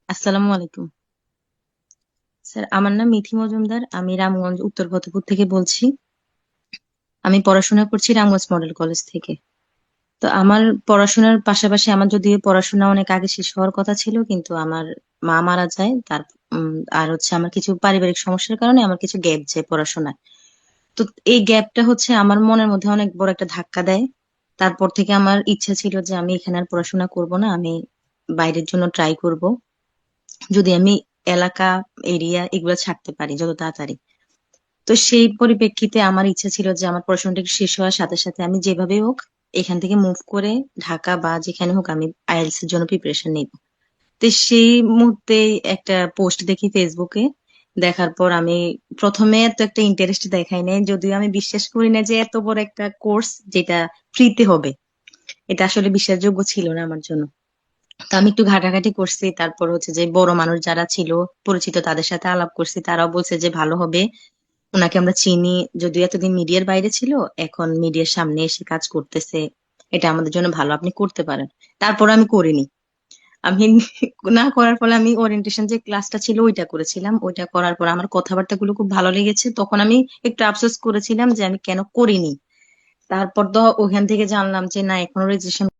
আসসালামু আলাইকুম। স্যার, আমার নাম মিথি মজুমদার। আমি রামগঞ্জ উত্তর ফতেপুর থেকে বলছি। আমি পড়াশোনা করছি রামগঞ্জ মডেল কলেজ থেকে। তো আমার পড়াশোনার পাশাপাশি আমার যদিও পড়াশোনা অনেক আগে শেষ হওয়ার কথা ছিল, কিন্তু আমার মা মারা যায়। আর হচ্ছে আমার কিছু পারিবারিক সমস্যার কারণে আমার কিছু গ্যাপ যায় পড়াশোনায়। তো এই গ্যাপটা হচ্ছে আমার মনের মধ্যে অনেক বড় একটা ধাক্কা দেয়। তারপর থেকে আমার ইচ্ছা ছিল যে আমি এখানে আর পড়াশোনা করব না, আমি বাইরের জন্য ট্রাই করব। যদি আমি এলাকা, এরিয়া এগুলো ছাড়তে পারি যত তাড়াতাড়ি। তো সেই পরিপ্রেক্ষিতে আমার ইচ্ছা ছিল যে আমার পড়াশোনাটা একটু শেষ হওয়ার সাথে সাথে আমি যেভাবে হোক এখান থেকে মুভ করে ঢাকা বা যেখানে হোক আমি আইএলটিএস এর জন্য প্রিপারেশন নিব। তো সেই মুহূর্তে একটা পোস্ট দেখি ফেসবুকে। দেখার পর আমি প্রথমে তো একটা ইন্টারেস্ট দেখাই নাই, যদিও আমি বিশ্বাস করি না যে এত বড় একটা কোর্স যেটা ফ্রিতে হবে, এটা আসলে বিশ্বাসযোগ্য ছিল না আমার জন্য। তো আমি একটু ঘাটাঘাটি করছি, তারপর হচ্ছে যে বড় মানুষ যারা ছিল পরিচিত তাদের সাথে আলাপ করছি, তারাও বলছে যে ভালো হবে। ওনাকে আমরা চিনি, যদিও এতদিন মিডিয়ার বাইরে ছিল, এখন মিডিয়ার সামনে এসে কাজ করতেছে। এটা আমাদের জন্য ভালো, আপনি করতে পারেন। তারপর আমি করিনি। আমি না করার ফলে আমি ওরিয়েন্টেশন যে ক্লাসটা ছিল ওইটা করেছিলাম। ওইটা করার পর আমার কথাবার্তা গুলো খুব ভালো লেগেছে, তখন আমি একটু আফসোস করেছিলাম যে আমি কেন করিনি। তারপর তো ওখান থেকে জানলাম যে না, এখনো রেজিস্ট্রেশন